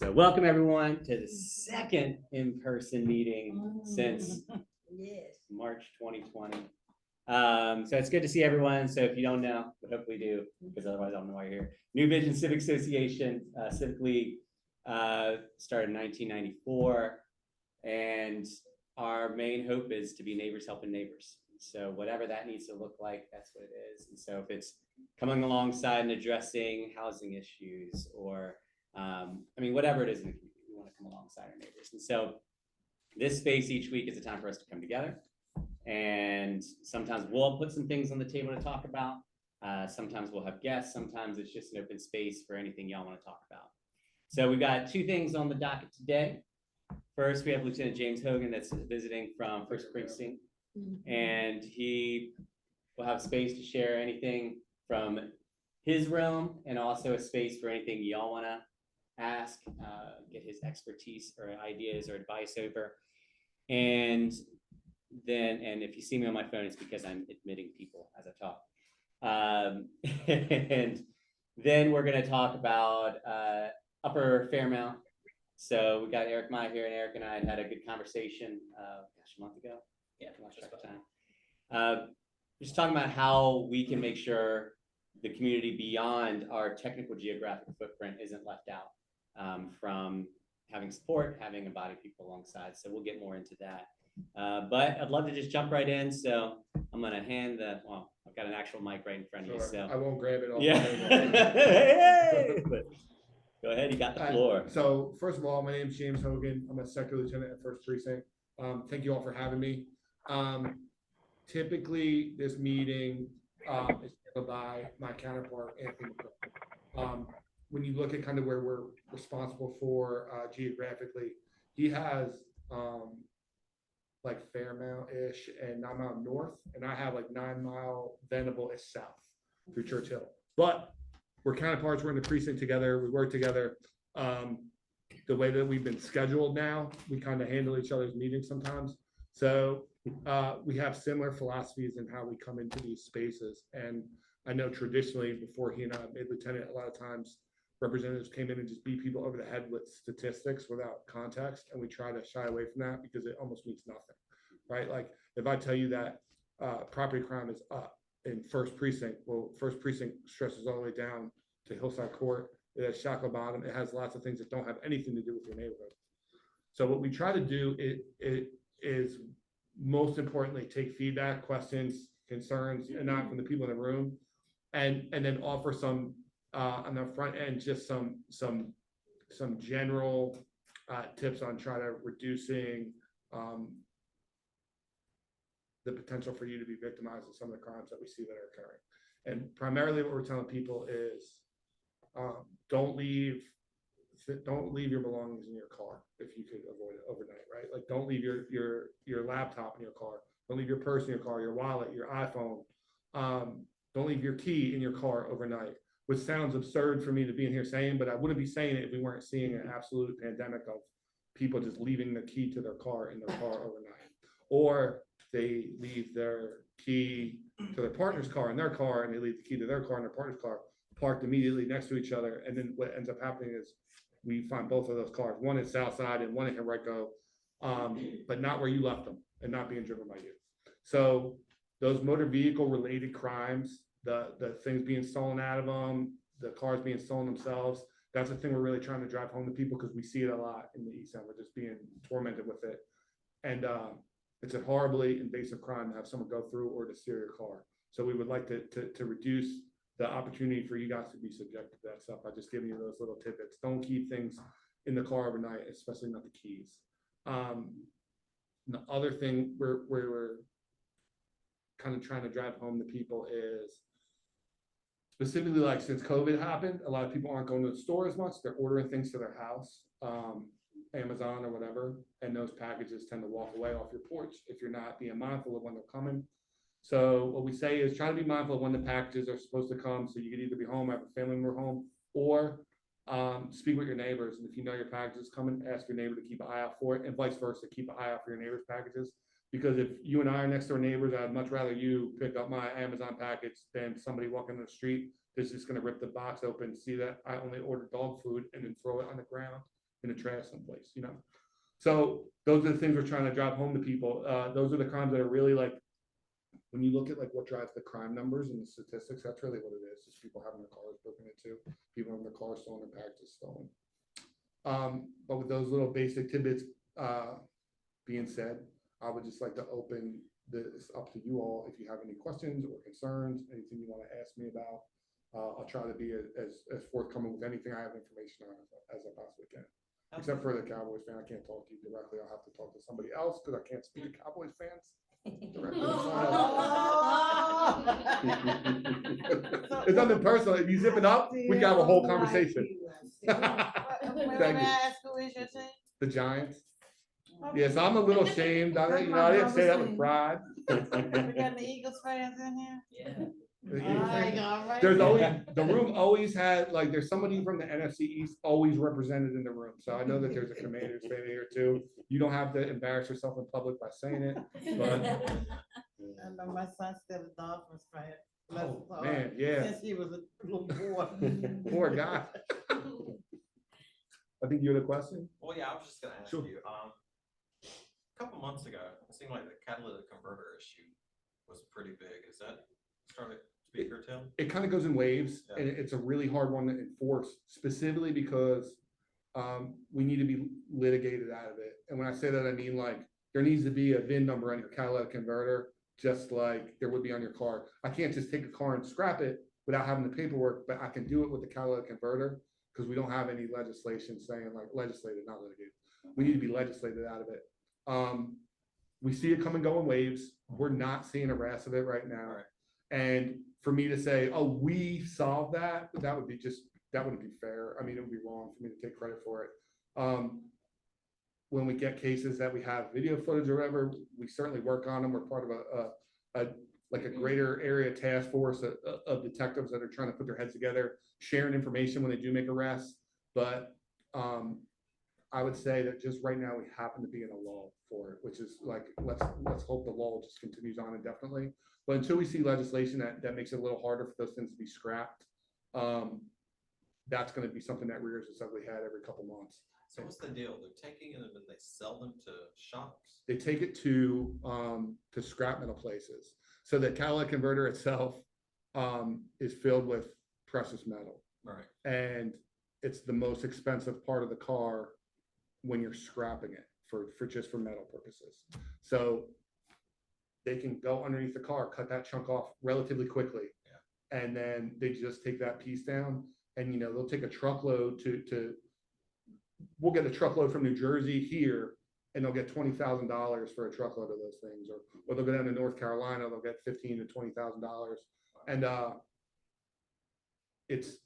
So welcome everyone to the second in-person meeting since March 2020. So it's good to see everyone. So if you don't know, but hopefully do, because otherwise I don't know why you're here. New Vision Civic Association, Civic League, started in 1994. And our main hope is to be neighbors helping neighbors. So whatever that needs to look like, that's what it is. And so if it's coming alongside and addressing housing issues or whatever it is in the community, we want to come alongside our neighbors. And so this space each week is a time for us to come together. And sometimes we'll put some things on the table to talk about. Sometimes we'll have guests. Sometimes it's just an open space for anything y'all want to talk about. So we've got two things on the docket today. First, we have Lieutenant James Hogan that's visiting from First Precinct. And he will have space to share anything from his realm and also a space for anything y'all want to ask, get his expertise or ideas or advice over. And if you see me on my phone, it's because I'm admitting people as I talk. And then we're going to talk about Upper Fairmount. So we got Eric Mai here, and Eric and I had a good conversation, a month ago. Yeah, just talking about how we can make sure the community beyond our technical geographic footprint isn't left out from having support, having a body of people alongside. So we'll get more into that. But I'd love to just jump right in. So I'm going to hand I've got an actual mic right in front of you. So I won't grab it all. Yeah. Hey, go ahead, you got the floor. So first of all, my name is James Hogan. I'm a second lieutenant at First Precinct. Thank you all for having me. Typically, this meeting is handled by my counterpart, Anthony. When you look at kind of where we're responsible for geographically, he has like Fairmount-ish and 9 Mile North, and I have like 9 Mile Venable-ish south through Church Hill. But we're counterparts. We're in the precinct together. We work together. The way that we've been scheduled now, we kind of handle each other's meetings sometimes. So we have similar philosophies in how we come into these spaces. And I know traditionally, before he and I made lieutenant, a lot of times representatives came in and just beat people over the head with statistics without context. And we try to shy away from that because it almost means nothing, right? Like if I tell you that property crime is up in First Precinct, well, First Precinct stresses all the way down to Hillside Court. It has Shackle Bottom. It has lots of things that don't have anything to do with your neighborhood. So what we try to do is most importantly take feedback, questions, concerns, and not from the people in the room, and then offer some on the front end just some general tips on trying to reducing the potential for you to be victimized in some of the crimes that we see that are occurring. And primarily what we're telling people is don't leave your belongings in your car if you could avoid it overnight, right? Like don't leave your laptop in your car. Don't leave your purse in your car, your wallet, your iPhone. Don't leave your key in your car overnight, which sounds absurd for me to be in here saying, but I wouldn't be saying it if we weren't seeing an absolute pandemic of people just leaving the key to their car in their car overnight. Or they leave their key to their partner's car in their car, and they leave the key to their car in their partner's car, parked immediately next to each other. And then what ends up happening is we find both of those cars, one in Southside and one in Henrico, but not where you left them and not being driven by you. So those motor vehicle related crimes, the things being stolen out of them, the cars being stolen themselves, that's the thing we're really trying to drive home to people because we see it a lot in the East End. We're just being tormented with it. And it's a horribly invasive crime to have someone go through or to steal your car. So we would like to reduce the opportunity for you guys to be subjected to that stuff by just giving you those little tidbits. Don't keep things in the car overnight, especially not the keys. The other thing we're kind of trying to drive home to people is specifically like since COVID happened, a lot of people aren't going to the store as much. They're ordering things to their house, Amazon or whatever, and those packages tend to walk away off your porch if you're not being mindful of when they're coming. So what we say is try to be mindful of when the packages are supposed to come. So you could either be home, have a family member home, or speak with your neighbors. And if you know your package is coming, ask your neighbor to keep an eye out for it, and vice versa, keep an eye out for your neighbor's packages. Because if you and I are next door neighbors, I'd much rather you pick up my Amazon package than somebody walking in the street that's just going to rip the box open, see that I only ordered dog food, and then throw it on the ground in the trash someplace, you know? So those are the things we're trying to drive home to people. Those are the crimes that are really like, when you look at like what drives the crime numbers and the statistics, that's really what it is. It's people having their cars broken into, people having their cars stolen, their packages stolen. But with those little basic tidbits being said, I would just like to open this up to you all. If you have any questions or concerns, anything you want to ask me about, I'll try to be as forthcoming with anything I have information on as I possibly can. Except for the Cowboys fan, I can't talk to you directly. I'll have to talk to somebody else because I can't speak to Cowboys fans directly. It's nothing personal. If you zip it up, we can have a whole conversation. Thank you. Who is your team? The Giants. Yes, I'm a little ashamed. I didn't say that with pride. We got the Eagles fans in here? Yeah. There's always, the room always had, like, there's somebody from the NFC East always represented in the room. So I know that there's a Commanders fan here too. You don't have to embarrass yourself in public by saying it, but. I know my son's still a Dolphins fan. Bless his Oh, heart. man, yeah. Since he was a little boy. Poor guy. I think you had a question? Well, yeah, I was just gonna ask Sure. you, a couple months ago, it seemed like the catalytic converter issue was pretty big. Is that starting to be curtailed? It kind of goes in waves, Yeah. and it's a really hard one to enforce, specifically because we need to be litigated out of it. And when I say that, I mean like there needs to be a VIN number on your catalytic converter, just like there would be on your car. I can't just take a car and scrap it without having the paperwork, but I can do it with the catalytic converter because we don't have any legislation saying, like, legislated, not litigated. We need to be legislated out of it. We see it come and go in waves. We're not seeing a rash of it right now. Right. And for me to say, oh, we solved that, that would be that wouldn't be fair. I mean, it would be wrong for me to take credit for it. When we get cases that we have video footage or whatever, we certainly work on them. We're part of a greater area task force of detectives that are trying to put their heads together, sharing information when they do make arrests. But I would say that just right now we happen to be in a lull for it, which is like, let's hope the lull just continues on indefinitely. But until we see legislation that makes it a little harder for those things to be scrapped, that's going to be something that rears its ugly head every couple months. So what's the deal? They're taking them and they sell them to shops? They take it to scrap metal places. So the catalytic converter itself is filled with precious metal. Right. And it's the most expensive part of the car when you're scrapping it for just for metal purposes. So they can go underneath the car, cut that chunk off relatively quickly. Yeah. And then they just take that piece down and, you know, they'll take a truckload we'll get a truckload from New Jersey here and they'll get $20,000 for a truckload of those things, or they'll go down to North Carolina, they'll get $15,000 to $20,000. And it's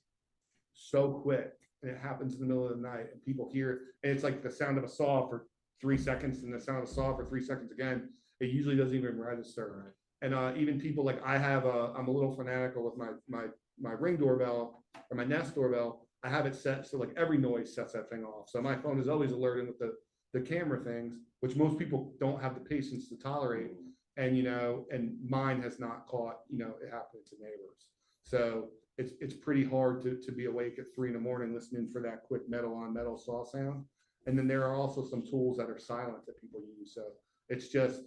so quick and it happens in the middle of the night and people hear it. And it's like the sound of a saw for 3 seconds and the sound of a saw for 3 seconds again. It usually doesn't even register. Right. And even people like I'm a little fanatical with my Ring doorbell or my Nest doorbell. I have it set so like every noise sets that thing off. So my phone is always alerting with the camera things, which most people don't have the patience to tolerate. And, you know, and mine has not caught, you know, it happening to neighbors. So it's pretty hard to be awake at 3 a.m. listening for that quick metal on metal saw sound. And then there are also some tools that are silent that people use. So it's just,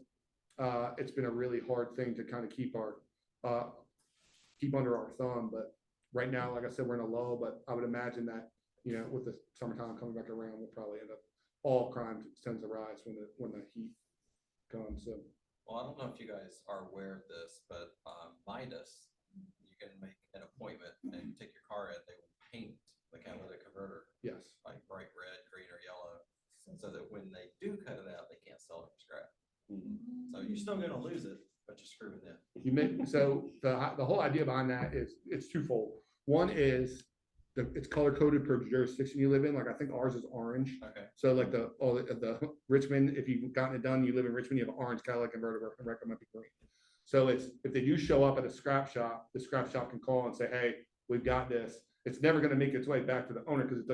it's been a really hard thing to kind of keep under our thumb. But right now, like I said, we're in a lull, but I would imagine that, you know, with the summertime coming back around, we'll probably end up, all crime tends to rise when the heat comes. So. Well, I don't know if you guys are aware of this, but Midas, you can make an appointment and take your car in, they will paint the catalytic converter. Yes. Like bright red, green, or yellow, so that when they do cut it out, they can't sell it for scrap. So you're still gonna lose it, but you're screwing in. So the whole idea behind that is it's twofold. One is it's color coded per jurisdiction you live in. Like I think ours is orange. Okay. So like the Richmond, if you've gotten it done, you live in Richmond, you have an orange catalytic converter. I recommend be green. So it's if they do show up at a scrap shop, the scrap shop can call and say, hey, we've got this. It's never going to make its way back to the owner because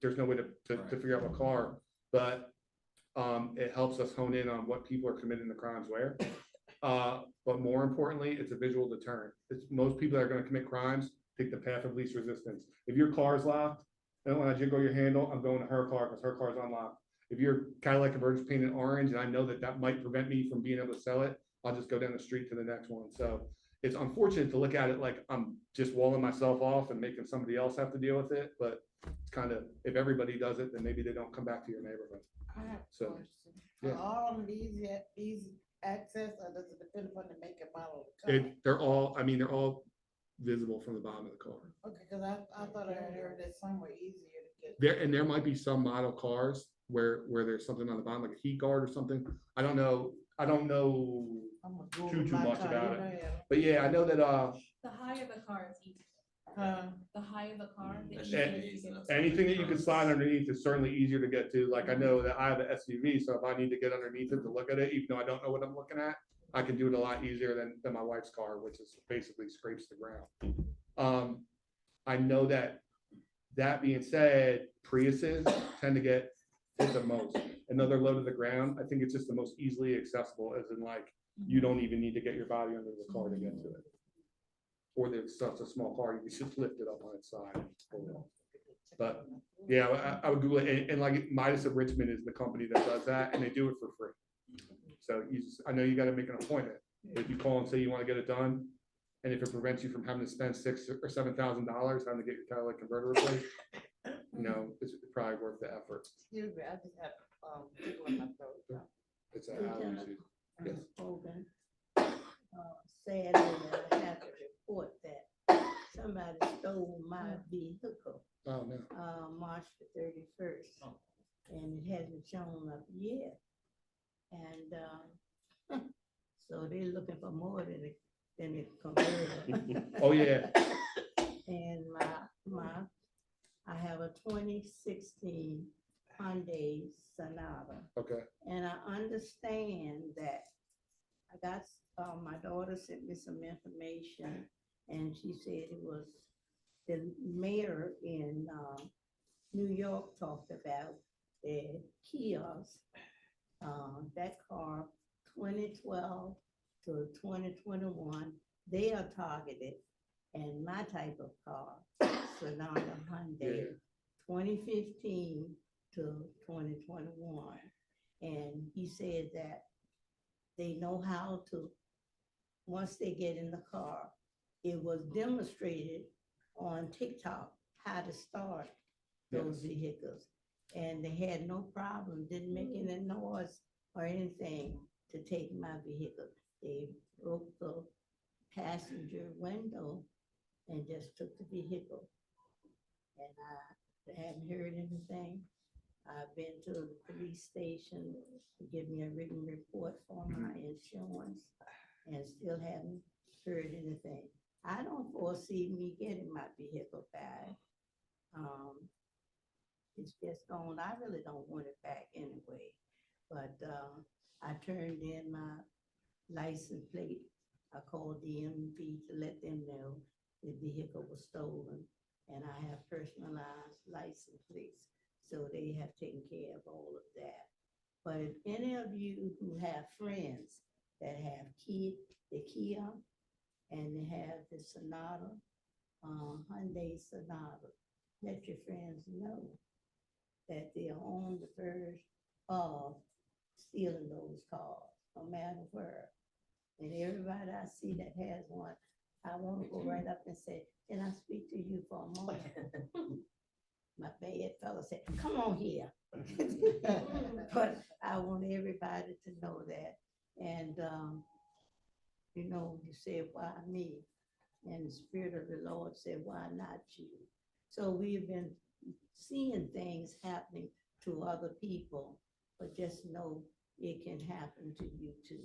there's no way to figure out what car, but it helps us hone in on what people are committing the crimes where. But more importantly, it's a visual deterrent. It's most people that are going to commit crimes take the path of least resistance. If your car is locked And when I jiggle your handle, I'm going to her car because her car's unlocked. If your Cadillac Converter's painted orange and I know that that might prevent me from being able to sell it, I'll just go down the street to the next one. So it's unfortunate to look at it like I'm just walling myself off and making somebody else have to deal with it. But it's kind of, if everybody does it, then maybe they don't come back to your neighborhood. I have a So, question. yeah. Are all of them easy access, or does it depend upon the make and model of the car? They're all, I mean, they're all visible from the bottom of the car. Okay, cause I thought I had heard that some were easier to get. There might be some model cars where there's something on the bottom, like a heat guard or something. I don't know I'm gonna Google too my much car, about you it. know, yeah. But yeah, I know that, The higher the car is easier. Uh, The higher the car, the SUVs easier it is to and get. stuff. anything that you can slide underneath is certainly easier to get to. Like I know that I have an SUV, so if I need to get underneath it to look at it, even though I don't know what I'm looking at, I can do it a lot easier than my wife's car, which is basically scrapes the ground. I know that being said, Priuses tend to get hit the most. Another low to the ground, I think it's just the most easily accessible, as in like, you don't even need to get your body under the car to get to it. Or there's such a small car, you can just lift it up on its side. But yeah, I would Google it, and like Midas of Richmond is the company that does that, and they do it for free. So I know you gotta make an appointment, but if you call and say you wanna get it done, and if it prevents you from having to spend $6,000 or $7,000 having to get your Cadillac converter replaced, you know, it's probably worth the effort. excuse me, I just had, tickle in my throat. It's a Lieutenant, allergy. Yes. Hogan, Saturday, I have to report that somebody stole my vehicle, Oh, no. March the 31st. And it hasn't shown up yet. And, so they're looking for more than a converter. Oh, yeah. And I have a 2016 Hyundai Sonata. Okay. And I understand that I got, my daughter sent me some information, and she said it was the mayor in New York talked about the kiosk. That car, 2012 to 2021, they are targeted, and my type of car, Sonata Hyundai, Yeah. 2015 to 2021. And he said that they know how to, once they get in the car, it was demonstrated on TikTok how to start those Yes. vehicles. And they had no problem, didn't make any noise or anything to take my vehicle. They broke the passenger window and just took the vehicle. And I haven't heard anything. I've been to the police station to give me a written report for my insurance and still haven't heard anything. I don't foresee me getting my vehicle back. It's just gone. I really don't want it back anyway. But I turned in my license plate. I called DMV to let them know the vehicle was stolen, and I have personalized license plates. So they have taken care of all of that. But if any of you who have friends that have the Kia and they have the Sonata, Hyundai Sonata, let your friends know that they are on the verge of stealing those cars, no matter where. And everybody I see that has one, I want to go right up and say, can I speak to you for a moment? My bad fella said, come on here. But I want everybody to know that. And, you know, you said, why me? And the Spirit of the Lord said, why not you? So we've been seeing things happening to other people, but just know it can happen to you too.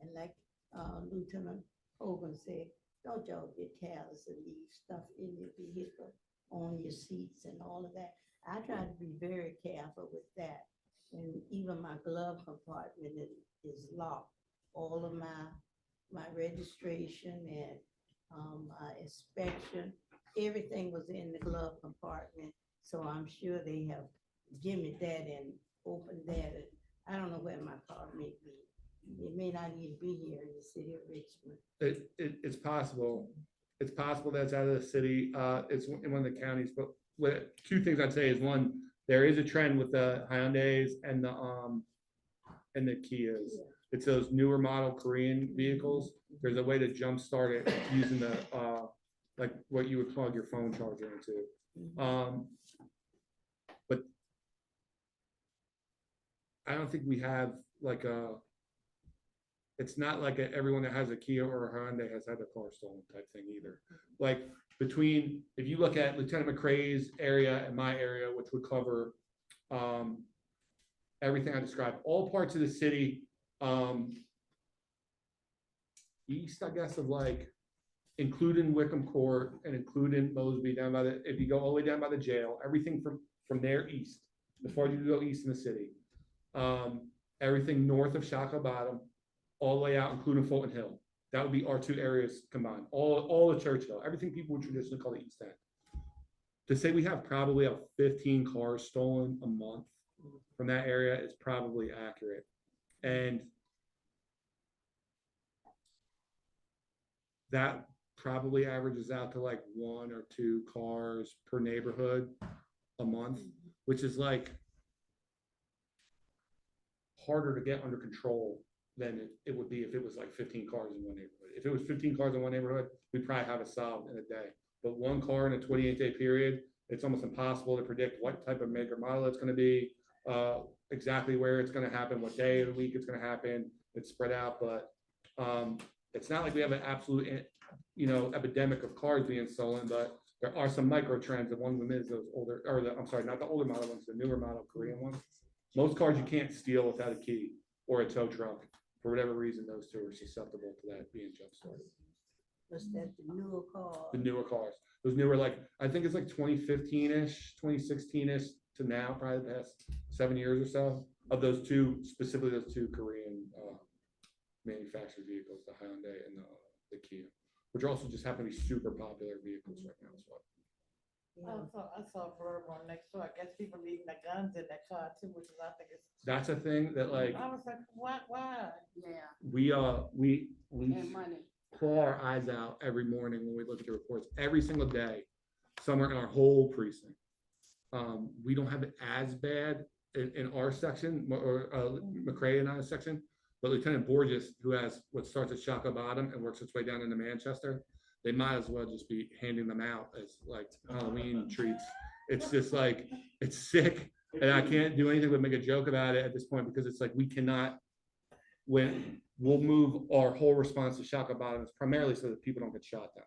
And like Lieutenant Hogan said, don't y'all get careless and leave stuff in your vehicle, on your seats and all of that. I try to be very careful with that. And even my glove compartment is locked. All of my registration and my inspection, everything was in the glove compartment. So I'm sure they have jimmied that and opened that. I don't know where my car may be. It may not even be here in the city of Richmond. It's possible. It's possible that it's out of the city. It's in one of the counties, but two things I'd say is, one, there is a trend with the Hyundais and the Kias. It's those newer model Korean vehicles. There's a way to jumpstart it using the like what you would plug your phone charger into. But I don't think we have like it's not like everyone that has a Kia or a Hyundai has had their car stolen type thing either. Like between, if you look at Lieutenant McCrae's area and my area, which would cover everything I described, all parts of the city, east, I guess, of like, including Wickham Court and including Mosby down by the, if you go all the way down by the jail, everything from there east, as far as you go east in the city, everything north of Shaka Bottom, all the way out, including Fulton Hill. That would be our two areas combined, all of Churchill, everything people would traditionally call the East End. To say we have probably 15 cars stolen a month from that area is probably accurate. And that probably averages out to like 1 or 2 cars per neighborhood a month, which is like harder to get under control than it would be if it was like 15 cars in one neighborhood. If it was 15 cars in one neighborhood, we'd probably have it solved in a day. But 1 car in a 28-day period, it's almost impossible to predict what type of make or model it's going to be, exactly where it's going to happen, what day of the week it's going to happen. It's spread out, but it's not like we have an absolute, epidemic of cars being stolen, but there are some micro trends, and one of them is those older, or I'm sorry, not the older model ones, the newer model Korean ones. Most cars you can't steal without a key or a tow truck. For whatever reason, those two are susceptible to that being jump started. What's that, the newer car? The newer cars. Those newer, like, I think it's like 2015-ish, 2016-ish to now, probably the past 7 years or so, of those two, specifically those two Korean manufactured vehicles, the Hyundai and the Kia, which also just happen to be super popular vehicles right now as well. I saw Fairmount next door. I guess people leaving their guns in their car too, which is, I think it's. That's a thing that, like, I was like, why? Yeah. we And money. claw our eyes out every morning when we look at the reports, every single day, somewhere in our whole precinct. We don't have it as bad in our section, or McCrae and I section, but Lieutenant Borges, who has what starts at Shaka Bottom and works its way down into Manchester, they might as well just be handing them out as like Halloween treats. It's just like, it's sick, and I can't do anything but make a joke about it at this point, because it's like, we cannot, when we'll move our whole response to Shaka Bottom, it's primarily so that people don't get shot down there.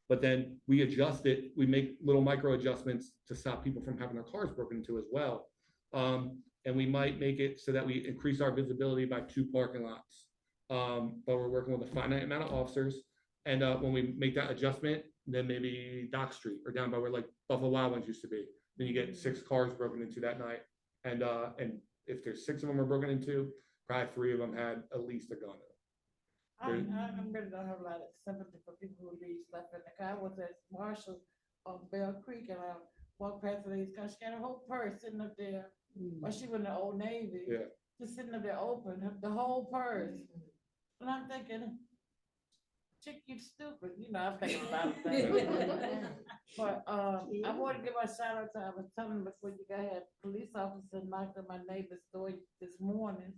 But then we adjust it, we make little micro adjustments to stop people from having their cars broken into as well. And we might make it so that we increase our visibility by 2 parking lots. But we're working with a finite amount of officers. And when we make that adjustment, then maybe Dock Street or down by where like Buffalo Wild Wings used to be, then you get 6 cars broken into that night. And if there's 6 of them are broken into, probably 3 of them had at least a gun. I really don't have a lot of sympathy for people who leave stuff in the car. I was at Marshall on Bell Creek, and I walked past the lady's car. She got a whole purse sitting up there. Well, she was in the Old Navy. Yeah. Just sitting up there open, the whole purse. And I'm thinking, chick, you stupid. I'm thinking about it. But I want to give a shout out to, I was telling before you got here, police officer knocked on my neighbor's door this morning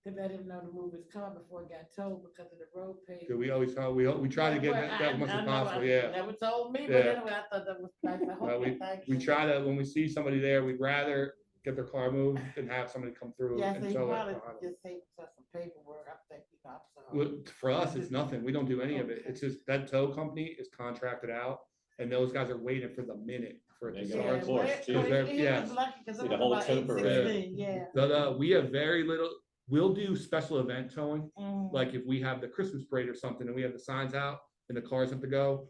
to let him know to move his car before it got towed because of the road page. We always we try to get that as much as possible. Yeah. Never told me, but Yeah. anyway, I thought that was nice. I hope We try to, when we see somebody there, we'd rather get their car moved than have somebody come through Yeah, and so you tow probably it. just take some paperwork. I'm thinking, I'm Well, sorry. for us, it's nothing. We don't do any of it. It's just that tow company is contracted out, and those guys are waiting for the minute for it to They go start. on course, too. Yeah. See the whole tow parade. Yeah. But we have very little. We'll do special event towing. Mm. Like if we have the Christmas parade or something, and we have the signs out and the cars have to go,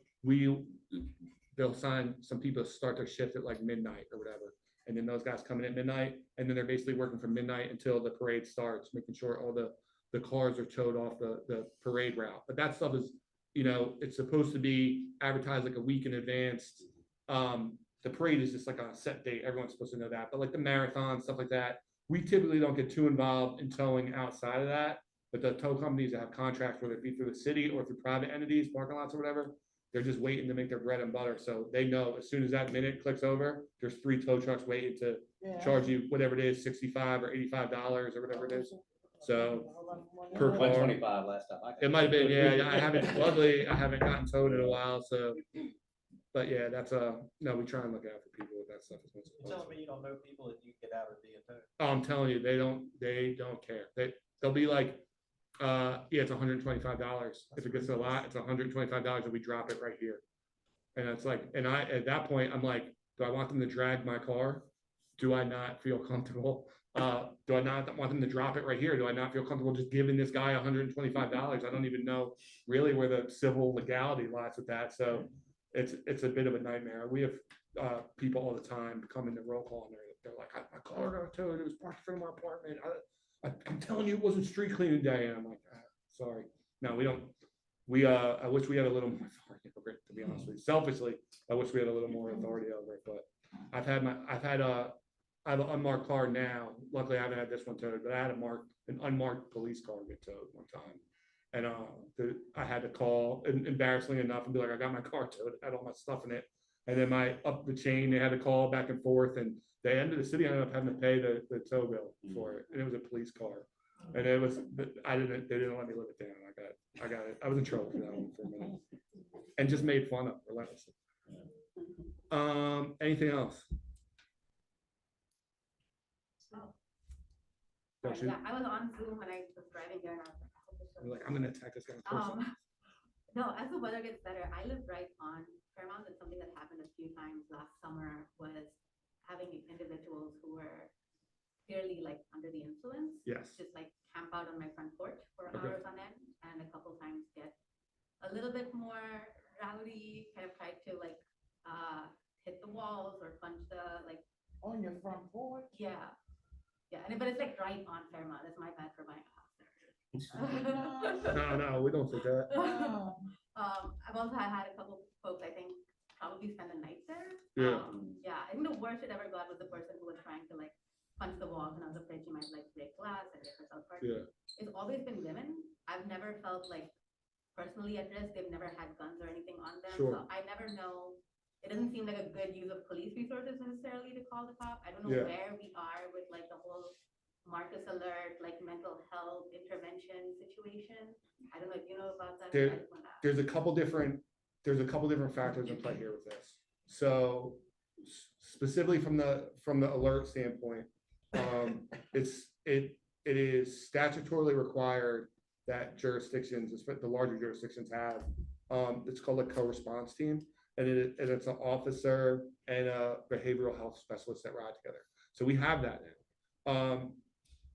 they'll sign some people to start their shift at like midnight or whatever. And then those guys come in at midnight, and then they're basically working from midnight until the parade starts, making sure all the cars are towed off the parade route. But that stuff is, it's supposed to be advertised like a week in advance. The parade is just like on a set date. Everyone's supposed to know that. But like the marathon, stuff like that, we typically don't get too involved in towing outside of that. But the tow companies that have contracts, whether it be through the city or through private entities, parking lots or whatever, they're just waiting to make their bread and butter. So they know as soon as that minute clicks over, there's 3 tow trucks waiting to charge you whatever it is, $65 or $85 or whatever it is. So per car. 125 last time. It might have been, yeah, luckily, I haven't gotten towed in a while, so. But yeah, that's no, we try and look out for people with that stuff. You're telling me you don't know people that you get out of being towed? Oh, I'm telling you, they don't care. They'll be like, yeah, it's $125. If it gets a lot, it's $125 and we drop it right here. And it's like, and at that point, I'm like, do I want them to drag my car? Do I not feel comfortable? Do I not want them to drop it right here? Do I not feel comfortable just giving this guy $125? I don't even know really where the civil legality lies with that. So it's a bit of a nightmare. We have people all the time come in the roll call and they're like, my car got towed. It was parked in front of my apartment. I'm telling you, it wasn't street cleaning day. And I'm like, sorry. No, we don't. I wish we had a little more authority over it, to be honest with you. Selfishly, I wish we had a little more authority over it. But I have an unmarked car now. Luckily, I haven't had this one towed, but I had an unmarked police car get towed one time. And I had to call, embarrassingly enough, and be like, I got my car towed, I had all my stuff in it. And then up the chain, they had to call back and forth, and the city ended up having to pay the tow bill for it. And it was a police car. And they didn't let me live it down. I got it. I was in trouble for that one for a minute. And just made fun of relentlessly. Anything else? Don't you? Yeah, I was on Zoom when I was driving here and I was like, I hope this You're like, I'm gonna attack this guy in person. no, as the weather gets better, I live right on Fairmount. It's something that happened a few times last summer, was having individuals who were clearly like under the influence. Yes. Just like camp out on my front porch for Okay. hours on end, and a couple times get a little bit more rowdy, kind of tried to like hit the walls or punch the like. On your front porch? Yeah. Yeah, but it's like right on Fairmount. It's my bad for buying a house there. No, we don't think that. I've also had a couple folks, I think, probably spend the night there. Yeah. Yeah, I think the worst it ever got was the person who was trying to like punch the walls, and I was afraid she might like break glass and get herself hurt. Yeah. It's always been women. I've never felt like personally at risk. They've never had guns or anything on them. Sure. So I never know. It doesn't seem like a good use of police resources necessarily to call the cop. I don't know Yeah. where we are with like the whole Marcus alert, like mental health intervention situation. I don't know if you know about that. There- I just wanna ask. There's a couple different factors in play here with this. So specifically from the alert standpoint, it is statutorily required that jurisdictions, especially the larger jurisdictions, have it's called a co-response team, and it's an officer and a behavioral health specialist that ride together. So we have that now.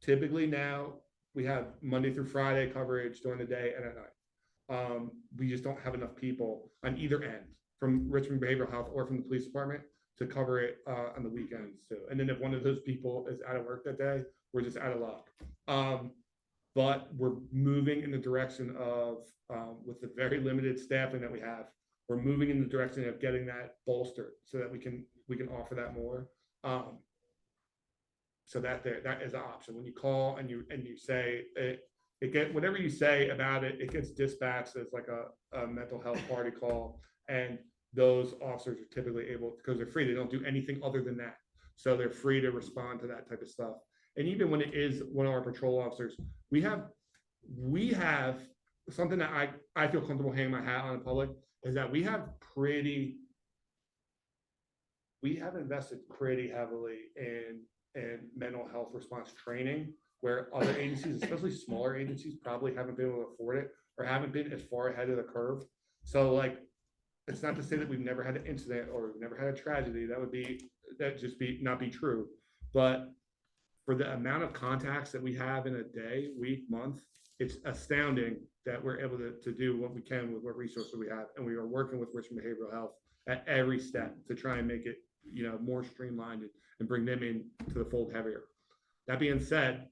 Typically now we have Monday through Friday coverage during the day and at night. We just don't have enough people on either end, from Richmond Behavioral Health or from the police department, to cover it on the weekends too. And then if one of those people is out of work that day, we're just out of luck. But we're moving in the direction of, with the very limited staffing that we have, we're moving in the direction of getting that bolstered so that we can offer that more. So that is an option. When you call and you say whatever you say about it, it gets dispatched as like a mental health party call, and those officers are typically able, because they're free, they don't do anything other than that. So they're free to respond to that type of stuff. And even when it is one of our patrol officers, we have something that I feel comfortable hanging my hat on in public, is that we have invested pretty heavily in mental health response training, where other agencies, especially smaller agencies, probably haven't been able to afford it or haven't been as far ahead of the curve. So like, it's not to say that we've never had an incident or we've never had a tragedy. That'd not be true. But for the amount of contacts that we have in a day, week, month, it's astounding that we're able to do what we can with what resources we have. And we are working with Richmond Behavioral Health at every step to try and make it, more streamlined and bring them in to the fold heavier. That being said,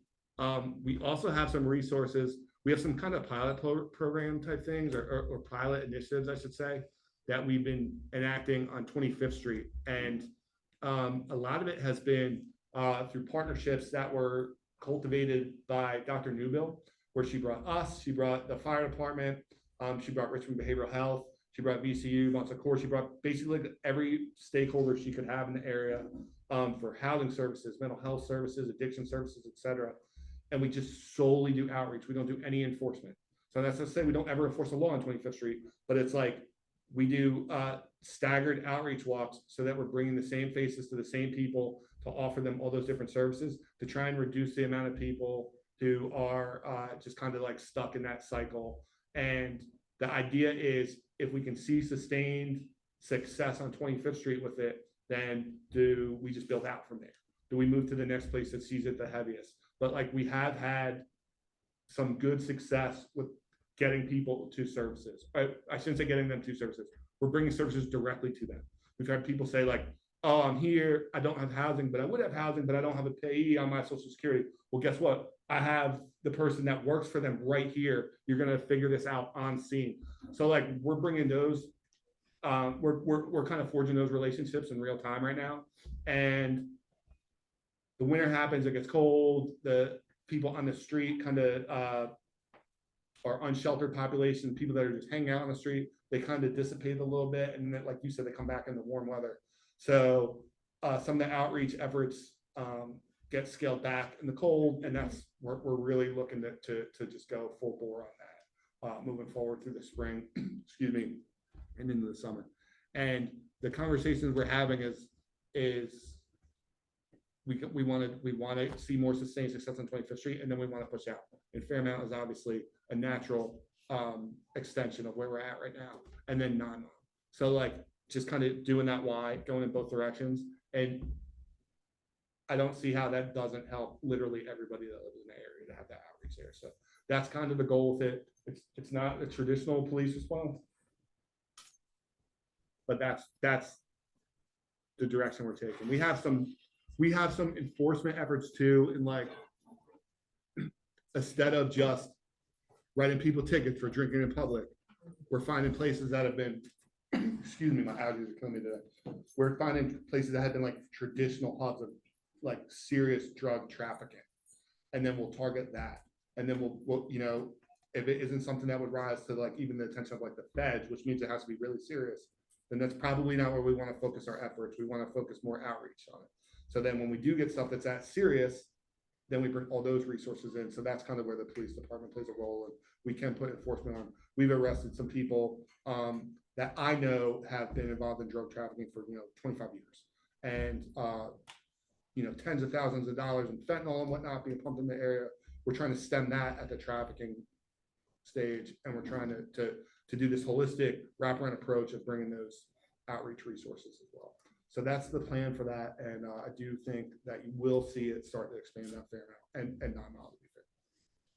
we also have some resources. We have some kind of pilot program type things, or pilot initiatives, I should say, that we've been enacting on 25th Street. And a lot of it has been through partnerships that were cultivated by Dr. Newbill, where she brought us, she brought the fire department, she brought Richmond Behavioral Health, she brought VCU, Monts Court, she brought basically every stakeholder she could have in the area for housing services, mental health services, addiction services, etc. And we just solely do outreach. We don't do any enforcement. So that's to say we don't ever enforce a law on 25th Street, but it's like we do staggered outreach walks so that we're bringing the same faces to the same people to offer them all those different services to try and reduce the amount of people who are just kind of like stuck in that cycle. And the idea is if we can see sustained success on 25th Street with it, then do we just build out from there? Do we move to the next place that sees it the heaviest? But like we have had some good success with getting people to services. I shouldn't say getting them to services. We're bringing services directly to them. We've had people say like, oh, I'm here, I don't have housing, but I would have housing, but I don't have a payee on my Social Security. Well, guess what? I have the person that works for them right here. You're gonna figure this out on scene. So like we're bringing those, we're kind of forging those relationships in real time right now. And the winter happens, it gets cold, the people on the street kind of are unsheltered population, people that are just hanging out on the street, they kind of dissipate a little bit. And then, like you said, they come back in the warm weather. So some of the outreach efforts get scaled back in the cold, and that's we're really looking to just go full bore on that moving forward through the spring, excuse me, and into the summer. And the conversations we're having is we want to see more sustained success on 25th Street, and then we want to push out. And Fairmount is obviously a natural extension of where we're at right now, and then non. So like just kind of doing that Y, going in both directions, and I don't see how that doesn't help literally everybody that lives in the area to have that outreach there. So that's kind of the goal with it. It's not a traditional police response, but that's the direction we're taking. We have some enforcement efforts too, in like instead of just writing people tickets for drinking in public, we're finding places that have been, excuse me, my allergies are killing me today. We're finding places that have been like traditional hubs of like serious drug trafficking, and then we'll target that, and then we'll you know, if it isn't something that would rise to like even the attention of like the feds, which means it has to be really serious, then that's probably not where we want to focus our efforts. We want to focus more outreach on it. So then when we do get stuff that's that serious, then we bring all those resources in. So that's kind of where the police department plays a role, and we can put enforcement on. We've arrested some people that I know have been involved in drug trafficking for 25 years, and tens of thousands of dollars in fentanyl and whatnot being pumped in the area. We're trying to stem that at the trafficking stage, and we're trying to do this holistic wraparound approach of bringing those outreach resources as well. So that's the plan for that, and I do think that you will see it start to expand out there now, and non-mile to be fair.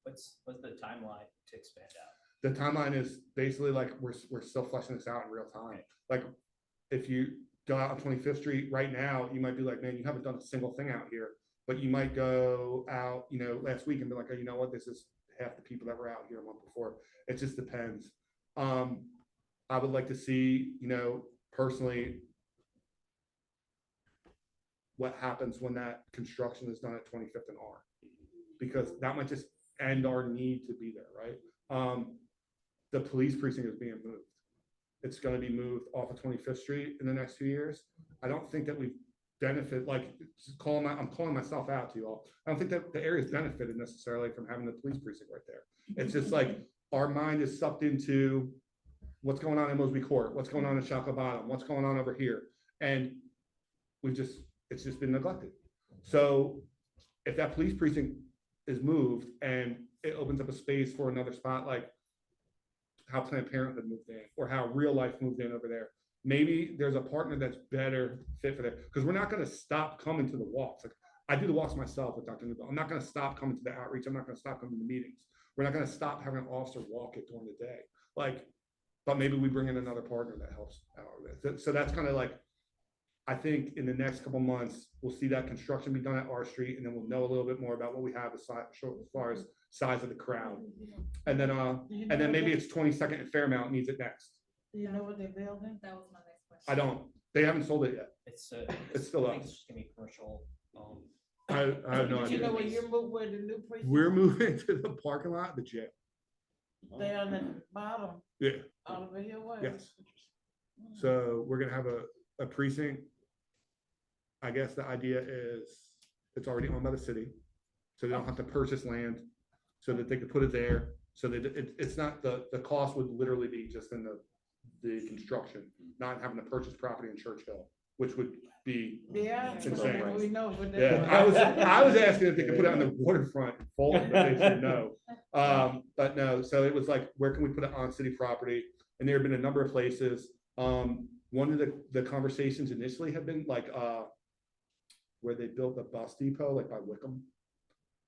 What's the timeline to expand out? The timeline is basically like we're still fleshing this out in real time. Okay. Like if you go out on 25th Street right now, you might be like, man, you haven't done a single thing out here. But you might go out, last week and be like, oh, you know what, this is half the people that were out here a month before. It just depends. I would like to see, personally, what happens when that construction is done at 25th and R, because that might just end our need to be there, right? The police precinct is being moved. It's going to be moved off of 25th Street in the next few years. I don't think that we benefit, like I'm calling myself out to you all. I don't think that the area's benefited necessarily from having the police precinct right there. It's just like our mind is sucked into what's going on in Mosby Court, what's going on in Shaka Bottom, what's going on over here. And it's just been neglected. So if that police precinct is moved and it opens up a space for another spot, like how Planned Parenthood moved in or how Real Life moved in over there, maybe there's a partner that's better fit for that, because we're not going to stop coming to the walks. Like I do the walks myself with Dr. Newbell. I'm not going to stop coming to the outreach. I'm not going to stop coming to meetings. We're not going to stop having an officer walk it during the day. But maybe we bring in another partner that helps out with it. So that's kind of like, I think in the next couple months, we'll see that construction be done at R Street, and then we'll know a little bit more about what we have as far as size of the crowd. And then maybe it's 22nd and Fairmount needs it next. Do you know what they're building? That was my next question. I don't. They haven't sold it yet. It's still I think us. it's just gonna be commercial. I have no Do you know idea. where the new precinct? We're moving to the parking lot of the jail. They on the bottom, Yeah, Oliver Hill Way. yes. So we're gonna have a precinct. I guess the idea is it's already owned by the city, so they don't have to purchase land, so that they could put it there, so that it's not, the cost would literally be just in the construction, not having to purchase property in Churchill, which would be, Yeah, Insane. we know what they. yeah, I was asking if they could put it on the waterfront in Fulton, but they said no. But no, so it was like, where can we put it on city property? And there have been a number of places. One of the conversations initially had been like, where they built a bus depot, like by Wickham.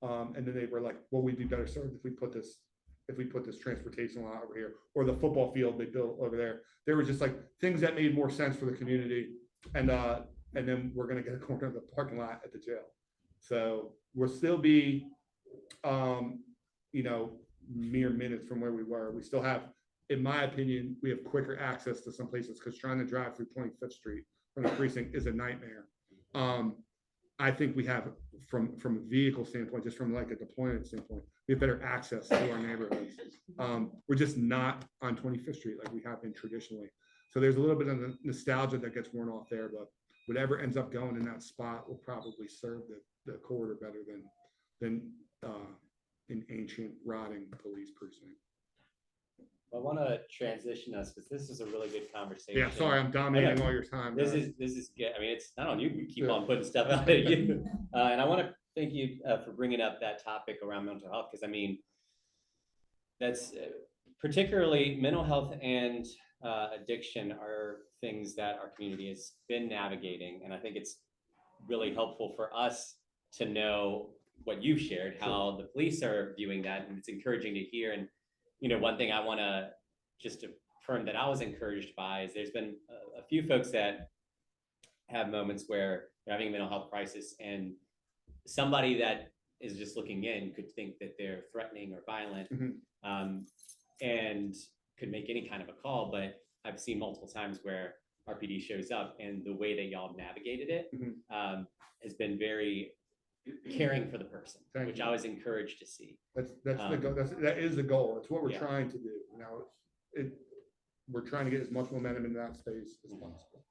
And then they were like, well, we'd be better served if we put this transportation lot over here, or the football field they built over there. There were just like things that made more sense for the community. And then we're gonna get a corner of the parking lot at the jail. So we'll still be, mere minutes from where we were. We still have, in my opinion, we have quicker access to some places, because trying to drive through 25th Street from the precinct is a nightmare. I think we have, from a vehicle standpoint, just from like a deployment standpoint, we have better access to our neighborhoods. We're just not on 25th Street like we have been traditionally. So there's a little bit of the nostalgia that gets worn off there, but whatever ends up going in that spot will probably serve the corridor better than an ancient rotting police precinct. I want to transition us, because this is a really good conversation. Yeah, sorry, I'm dominating all your time. This guys. is good. I mean, it's not on you. We keep Yeah. on putting stuff out at you. And I want to thank you for bringing up that topic around mental health, because I mean, that's particularly mental health and addiction are things that our community has been navigating. And I think it's really helpful for us to know what you've shared, how the police are viewing that. And it's encouraging to hear. And, one thing I want to just affirm that I was encouraged by is there's been a few folks that have moments where they're having a mental health crisis, and somebody that is just looking in could think that they're threatening or violent, and could make any kind of a call. But I've seen multiple times where RPD shows up, and the way that y'all navigated it has been very caring for the person, which I was encouraged to see. That's the goal. That is the goal. It's what we're Yeah. trying to do. We're trying to get as much momentum in that space as possible.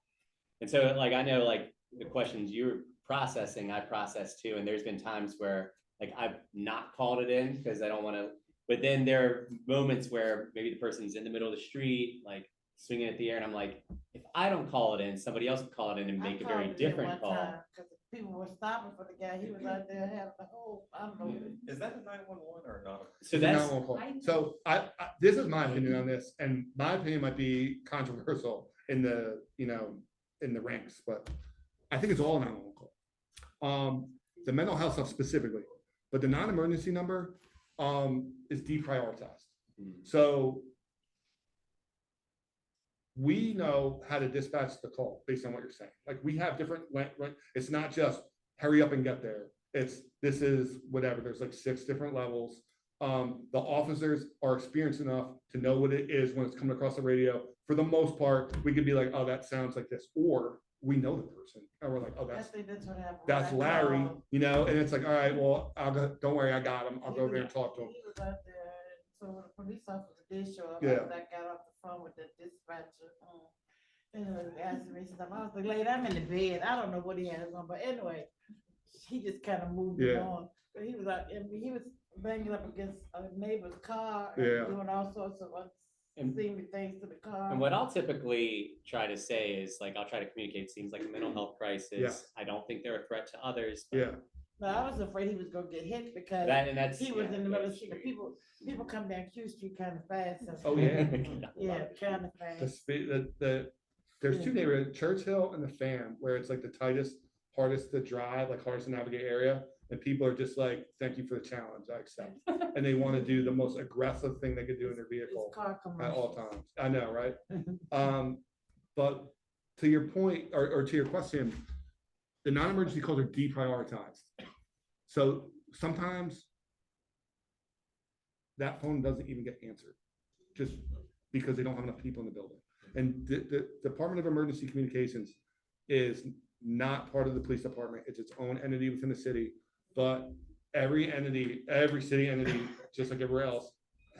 And so, like, I know, like, the questions you're processing, I process too. And there's been times where, like, I've not called it in because I don't want to, but then there are moments where maybe the person's in the middle of the street, like swinging at the air. And I'm like, if I don't call it in, somebody else will call it in and make a very different call. Because people were stopping for the guy. He was out there having the whole, I don't know. Is that a 911 or not? So that's, 911 call. So I this is my opinion on this, and my opinion might be controversial in the in the ranks, but I think it's all a 911 call. The mental health stuff specifically, but the non-emergency number is deprioritized. So we know how to dispatch the call based on what you're saying. Like, we have different, it's not just hurry up and get there. This is whatever, there's like 6 different levels. The officers are experienced enough to know what it is when it's coming across the radio. For the most part, we could be like, oh, that sounds like this, or we know the person, and we're like, oh, that's what happened. that's Larry, and it's like, all right, well, I'll go, don't worry, I got him. I'll go there and talk to him. He was out there, so when the police officer did show up, Yeah. I got off the phone with the dispatcher. Anyway, he asked me something. I was like, late, I'm in the bed. I don't know what he had on, but anyway, he just kind of moved it on. But he was out, he was banging up against a neighbor's car, and doing all sorts of unseemly things to the car. and what I'll typically try to say is, like, I'll try to communicate, it seems like a mental health crisis. Yeah. I don't think they're a threat to others. But Yeah. No, I was afraid he was gonna get hit because that's he was in the middle of the that's street. true. People come down Q Street kind of fast. Oh, yeah. Yeah, kind of fast. There's 2 neighborhoods, Churchill and the Fam, where it's like the tightest, hardest to drive, like hardest to navigate area. And people are just like, thank you for the challenge, I accept. And they want to do the most aggressive thing they could do in their vehicle Car at all commercials. times. I know, right? But to your point, or to your question, the non-emergency calls are deprioritized. So sometimes that phone doesn't even get answered, just because they don't have enough people in the building. And the Department of Emergency Communications is not part of the police department. It's its own entity within the city. But every city entity, just like everywhere else,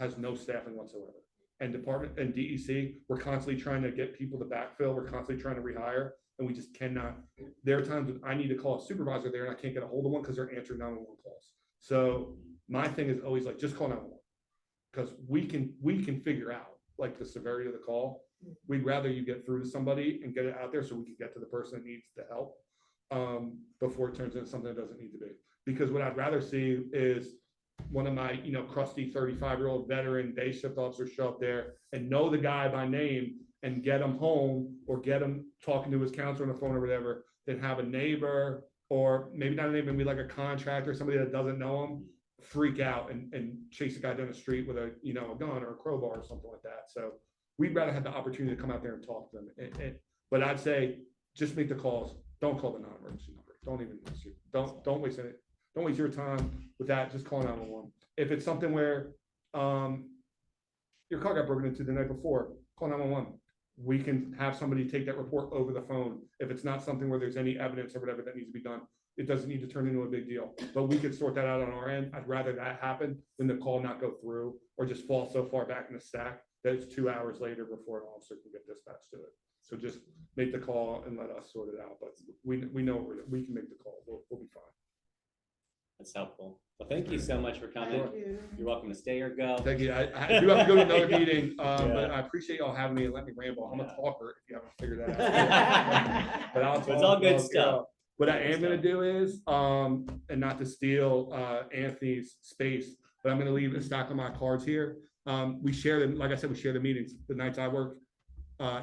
has no staffing whatsoever. And department and DEC, we're constantly trying to get people to backfill. We're constantly trying to rehire, and we just cannot. There are times when I need to call a supervisor there and I can't get a hold of one because they're answering 911 calls. So my thing is always like, just call 911, because we can figure out like the severity of the call. We'd rather you get through to somebody and get it out there so we can get to the person that needs the help before it turns into something that doesn't need to be. Because what I'd rather see is one of my, crusty 35-year-old veteran day shift officers show up there and know the guy by name and get him home, or get him talking to his counselor on the phone or whatever, than have a neighbor, or maybe not a neighbor, maybe like a contractor, somebody that doesn't know him, freak out and chase a guy down the street with a gun or a crowbar or something like that. So we'd rather have the opportunity to come out there and talk to them. But I'd say just make the calls. Don't call the non-emergency number. Don't even don't waste it. Don't waste your time with that. Just call 911. If it's something where your car got broken into the night before, call 911. We can have somebody take that report over the phone. If it's not something where there's any evidence or whatever that needs to be done, it doesn't need to turn into a big deal. But we could sort that out on our end. I'd rather that happen than the call not go through or just fall so far back in the stack that it's 2 hours later before an officer can get dispatched to it. So just make the call and let us sort it out. But we know we can make the call. We'll be fine. That's helpful. Well, thank you so much for coming. Thank you. You're welcome to stay or go. Thank you. I do have to go to another meeting, but I appreciate y'all having me and let me ramble. I'm a talker if you haven't figured that out. But I'll So it's all good stuff. What I am going to do is, and not to steal Anthony's space, but I'm going to leave a stack of my cards here. We share them. Like I said, we share the meetings. The nights I work,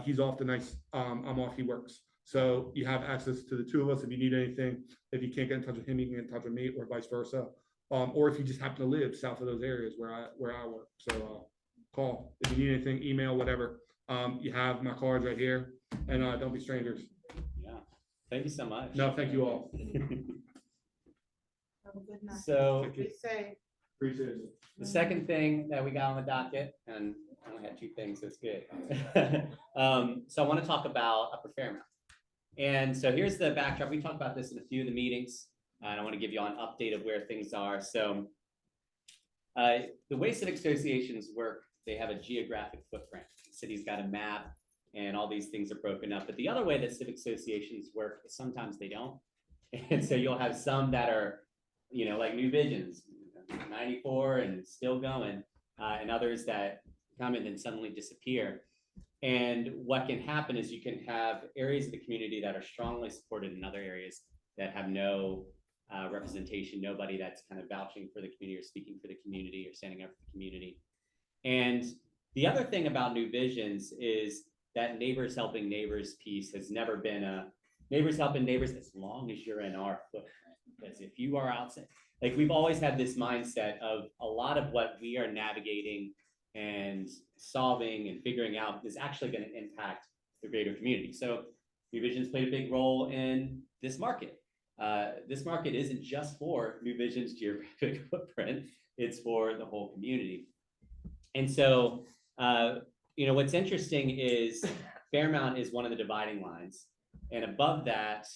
he's off. The nights I'm off, he works. So you have access to the two of us. If you need anything, if you can't get in touch with him, you can get in touch with me, or vice versa. Or if you just happen to live south of those areas where I work. So call. If you need anything, email, whatever. You have my cards right here, and don't be strangers. Yeah. Thank you so much. No, thank you all. Have a good night. So Be safe. Appreciate it. the second thing that we got on the docket, and I only had 2 things, so it's good. So I want to talk about Upper Fairmount. And so here's the backdrop. We talked about this in a few of the meetings, and I want to give you an update of where things are. So the way civic associations work, they have a geographic footprint. The city's got a map, and all these things are broken up. But the other way that civic associations work is sometimes they don't. And so you'll have some that are, like New Visions, 94 and still going, and others that come and then suddenly disappear. And what can happen is you can have areas of the community that are strongly supported in other areas that have no representation, nobody that's kind of vouching for the community or speaking for the community or standing up for the community. And the other thing about New Visions is that neighbors helping neighbors piece has never been a neighbors helping neighbors as long as you're in our footprint. Because if you are outside, like we've always had this mindset of a lot of what we are navigating and solving and figuring out is actually going to impact the greater community. So New Visions played a big role in this market. This market isn't just for New Visions geographic footprint, it's for the whole community. And so, what's interesting is Fairmount is one of the dividing lines, and above that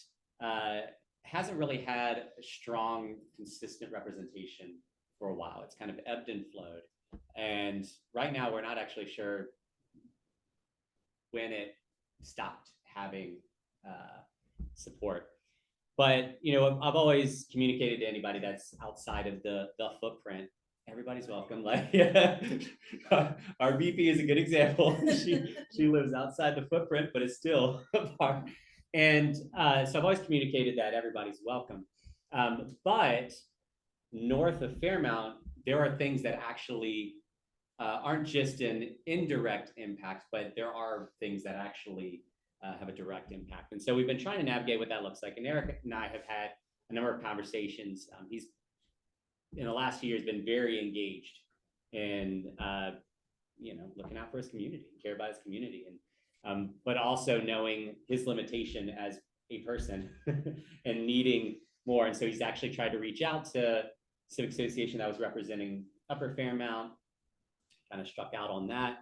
hasn't really had a strong, consistent representation for a while. It's kind of ebbed and flowed. And right now, we're not actually sure when it stopped having support. But, I've always communicated to anybody that's outside of the footprint, everybody's welcome. Like our VP is a good example. She lives outside the footprint, but it's still a part. And so I've always communicated that everybody's welcome. But north of Fairmount, there are things that actually aren't just an indirect impact, but there are things that actually have a direct impact. And so we've been trying to navigate what that looks like. And Eric and I have had a number of conversations. He's in the last few years been very engaged in looking out for his community, care about his community, and but also knowing his limitation as a person and needing more. And so he's actually tried to reach out to civic association that was representing Upper Fairmount, kind of struck out on that.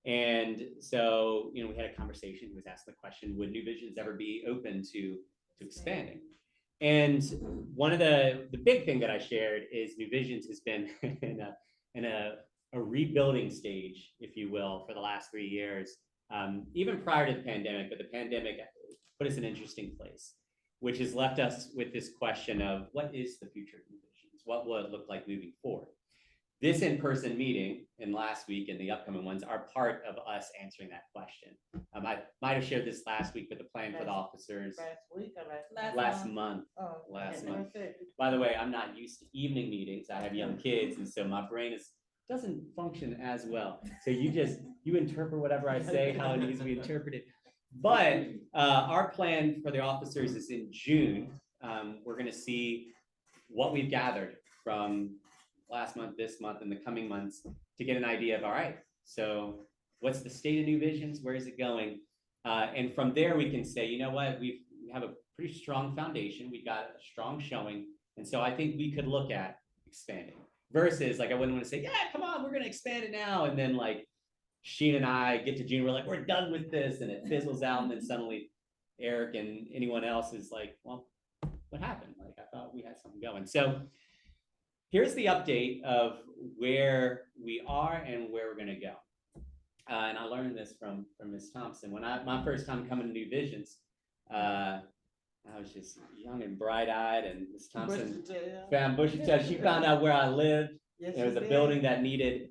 And so, we had a conversation. He was asking the question, would New Visions ever be open to expanding? And one of the big thing that I shared is New Visions has been in a a rebuilding stage, if you will, for the last 3 years, even prior to the pandemic, but the pandemic put us in an interesting place, which has left us with this question of what is the future of New Visions? What will it look like moving forward? This in-person meeting and last week and the upcoming ones are part of us answering that question. I might have shared this last week, but the plan for the officers Last week or last? last month. Oh, Last okay. month. By the way, I'm not used to evening meetings. I have young kids, and so my brain doesn't function as well. So you interpret whatever I say, how it needs to be interpreted. But our plan for the officers is in June. We're going to see what we've gathered from last month, this month, and the coming months to get an idea of, all right, so what's the state of New Visions? Where is it going? And from there, we can say, you know what, we have a pretty strong foundation. We got a strong showing. And so I think we could look at expanding versus like, I wouldn't want to say, yeah, come on, we're going to expand it now. And then like Sheen and I get to June, we're like, we're done with this. And it fizzles out. And then suddenly Eric and anyone else is like, well, what happened? Like, I thought we had something going. So here's the update of where we are and where we're going to go. And I learned this from Ms. Thompson. When my first time coming to New Visions, I was just young and bright-eyed, and Ms. Thompson found Bushy Tail. She found out where I lived. There was a building that needed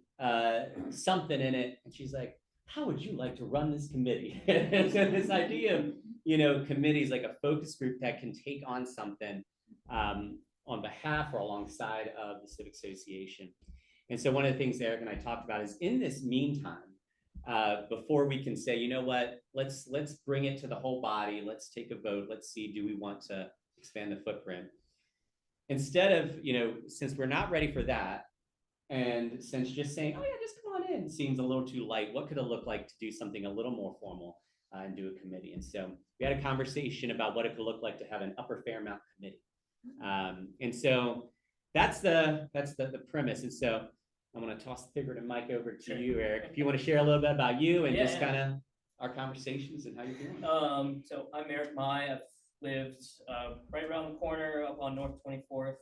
something in it, and she's like, how would you like to run this committee? And so this idea of, you know, committees like a focus group that can take on something on behalf or alongside of the Civic Association. And so one of the things Eric and I talked about is in this meantime, before we can say, you know what, let's bring it to the whole body, let's take a vote, let's see, do we want to expand the footprint? Instead of, you know, since we're not ready for that, and since just saying, oh yeah, just come on in, seems a little too light, what could it look like to do something a little more formal and do a committee? And so we had a conversation about what it could look like to have an Upper Fairmount committee. And so that's the premise. And so I'm going to toss the figurative mic over to you, Eric, if you want to share a little bit about you and just kind of our conversations and how you're doing. So I'm Eric Mai. I've lived right around the corner up on North 24th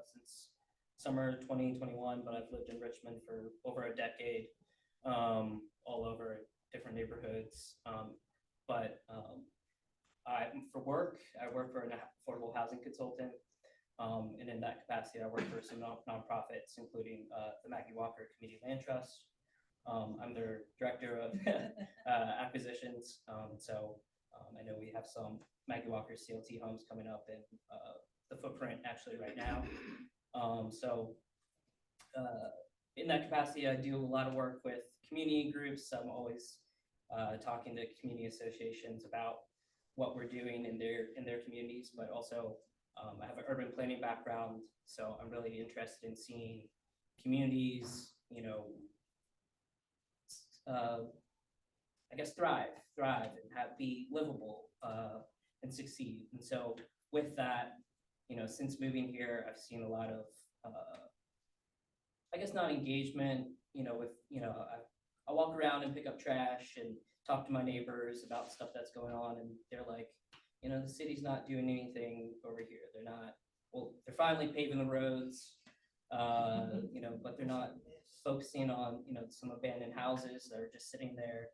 since summer 2021, but I've lived in Richmond for over a decade, all over different neighborhoods. For work, I work for an affordable housing consultant. And in that capacity, I work for some nonprofits, including the Maggie Walker Community Land Trust. I'm their director of acquisitions. I know we have some Maggie Walker CLT homes coming up in the footprint actually right now. In that capacity, I do a lot of work with community groups. I'm always talking to community associations about what we're doing in their communities, but also I have an urban planning background, so I'm really interested in seeing communities, you know, I guess thrive and be livable and succeed. And so with that, you know, since moving here, I've seen a lot of, I guess not engagement, you know, with, you know, I walk around and pick up trash and talk to my neighbors about stuff that's going on, and they're like, you know, the city's not doing anything over here. They're not, well, they're finally paving the roads, you know, but they're not focusing on, you know, some abandoned houses that are just sitting there.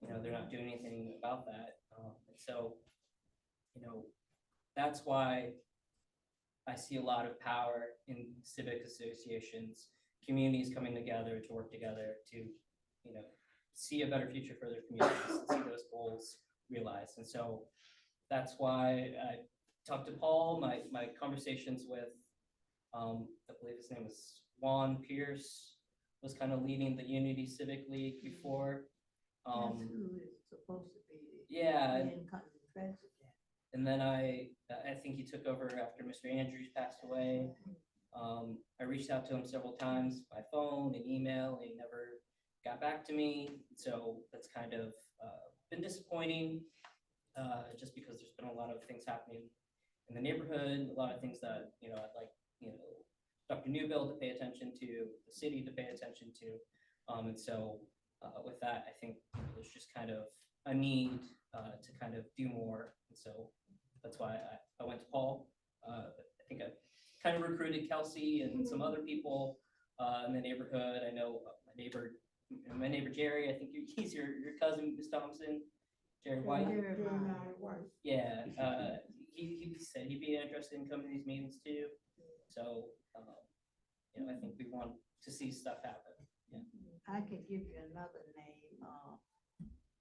You know, they're not doing anything about that. And so, you know, that's why I see a lot of power in civic associations, communities coming together to work together to, you know, see a better future for their communities, see those goals realized. And so that's why I talked to Paul, my conversations with, I believe his name was Juan Pierce, was kind of leading the Unity Civic League before. That's who is supposed to be. Yeah. being president. And then I think he took over after Mr. Andrews passed away. I reached out to him several times by phone and email, and he never got back to me. So that's kind of been disappointing, just because there's been a lot of things happening in the neighborhood, a lot of things that, you know, I'd like, you know, Dr. Newbill to pay attention to, the city to pay attention to. And so with that, I think there's just kind of a need to kind of do more. And so that's why I went to Paul. I think I kind of recruited Kelsey and some other people in the neighborhood. I know my neighbor Jerry, I think he's your cousin, Ms. Thompson, Jerry White. Yeah, he said he'd be interested in coming to these meetings too. So, I think we want to see stuff happen. Yeah. I could give you another name,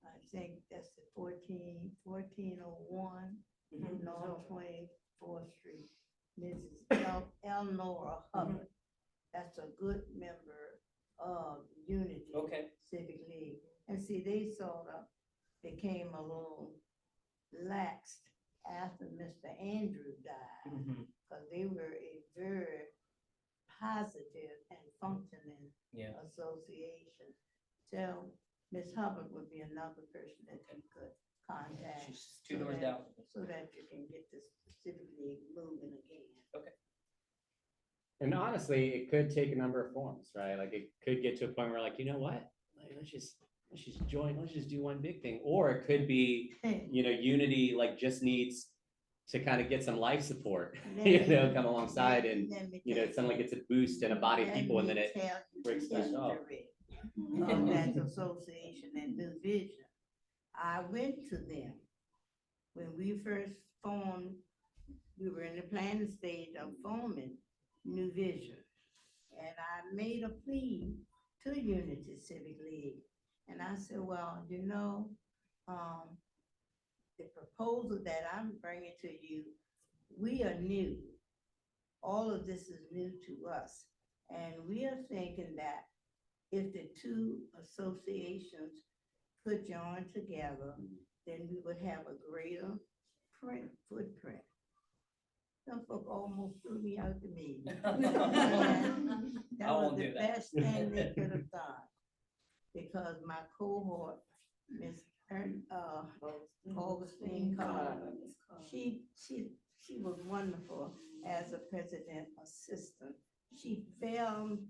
I think that's the 1401 North 24th Street, Mrs. Elnora Hubbard. That's a good member of Unity Okay. Civic League. And see, they sort of became a little laxed after Mr. Andrew died, because they were a very positive and functioning association. So Ms. Hubbard would be another person that you could contact. She's 2 doors down. So that you can get this Civic League moving again. Okay. And honestly, it could take a number of forms, right? Like it could get to a point where like, you know what? Like, let's just join, let's just do one big thing. Or it could be, Unity like just needs to kind of get some life support, come alongside and, suddenly gets a boost and a body of people and then it breaks things off. Of that association and New Vision. I went to them when we first formed. We were in the planning stage of forming New Vision, and I made a plea to Unity Civic League, and I said, well, the proposal that I'm bringing to you, we are new. All of this is new to us, and we are thinking that if the two associations could join together, then we would have a greater footprint. Some folk almost threw me out the meeting. That was the best thing they could have done, because my cohort, Miss Augustine Carter, she was wonderful as a president assistant. She felt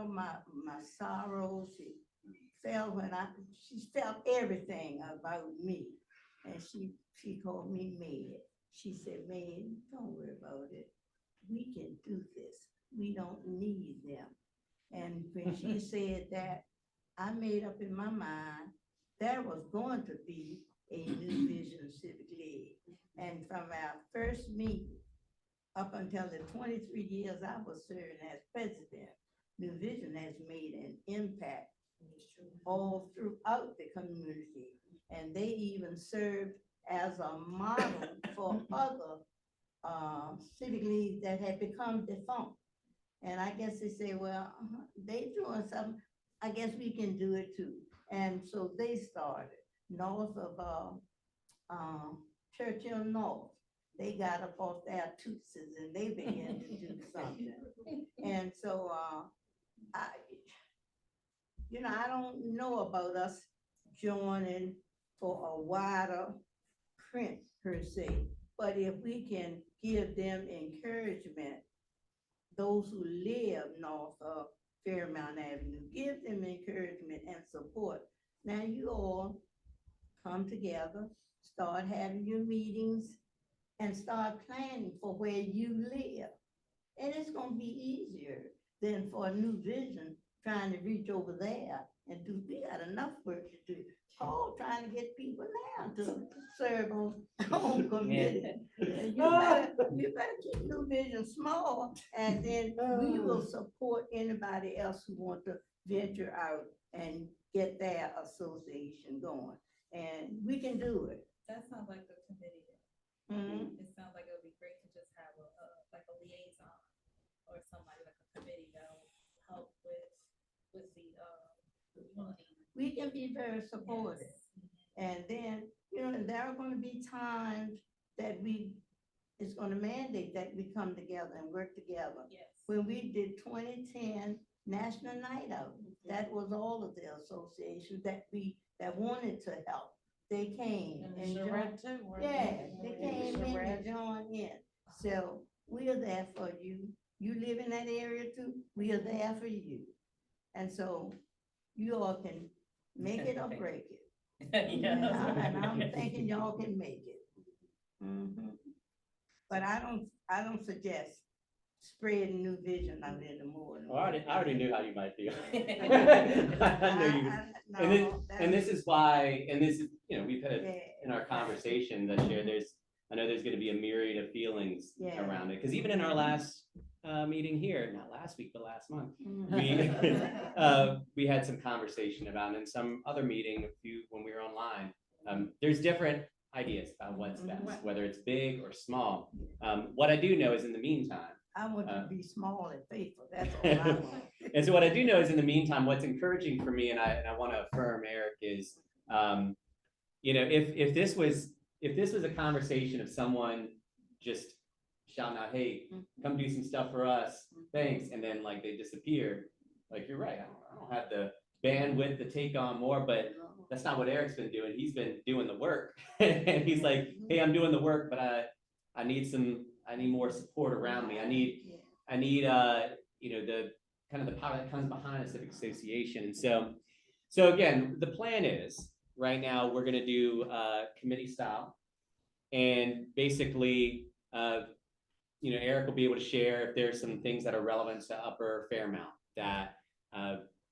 my sorrows. She felt everything about me. And she called me Maid. She said, Maid, don't worry about it. We can do this. We don't need them. And when she said that, I made up in my mind there was going to be a New Vision Civic League. And from our first meeting up until the 23 years I was serving as president, New Vision has made an impact all throughout the community. And they even served as a model for other civic leagues that had become defunct. And I guess they say, well, they doing something, I guess we can do it too. And so they started north of Churchill North. They got up off their tootses and they began to do something. And so I don't know about us joining for a wider print per se, but if we can give them encouragement, those who live north of Fairmount Avenue, give them encouragement and support. Now you all come together, start having your meetings, and start planning for where you live. And it's gonna be easier than for a New Vision trying to reach over there and do. We got enough work to do. All trying to get people now to serve on committee. You better keep New Vision small, and then we will support anybody else who want to venture out and get their association going. And we can do it. That sounds like the committee. It sounds like it would be great to just have a liaison or somebody like a committee that will help with the we can be very supportive. Yes. And then, there are going to be times that it's going to mandate that we come together and work together. Yes. When we did 2010 National Night Out, that was all of the associations that wanted to help. They came and joined. They came in and joined in. So we are there for you. You live in that area too, we are there for you. And so you all can make it or break it. And I'm thinking y'all can make it. But I don't suggest spreading New Vision out anymore. Well, I already knew how you might feel. I knew you. And this is why, and this is, you know, we've had in our conversation this year, I know there's gonna be a myriad of feelings Yeah. around it, because even in our last meeting here, not last week, but last month, we had some conversation about it, and some other meeting, when we were online, there's different ideas about what's best, whether it's big or small. What I do know is in the meantime, I want you to be small and faithful, that's all I want. and so what I do know is in the meantime, what's encouraging for me, and I want to affirm Eric, is, you know, if this was a conversation of someone just shouting out, hey, come do some stuff for us, thanks, and then like they disappear, like you're right, I don't have the bandwidth to take on more, but that's not what Eric's been doing. He's been doing the work, and he's like, hey, I'm doing the work, but I need more support around me. I need you know, the kind of the power that comes behind a civic association. And so again, the plan is right now we're going to do committee style, and basically, you know, Eric will be able to share if there's some things that are relevant to Upper Fairmount that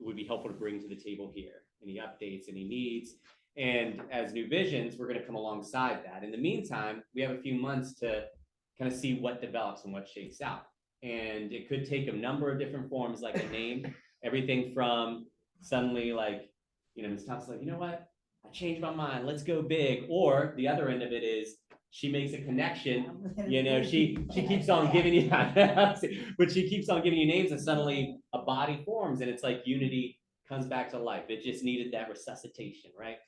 would be helpful to bring to the table here. Any updates, any needs, and as New Visions, we're going to come alongside that. In the meantime, we have a few months to kind of see what develops and what shakes out. And it could take a number of different forms, like a name, everything from suddenly like, you know, Ms. Thompson's like, you know what? I changed my mind, let's go big. Or the other end of it is she makes a connection, you know, she keeps on giving you, but she keeps on giving you names, and suddenly a body forms, and it's like unity comes back to life. It just needed that resuscitation, right?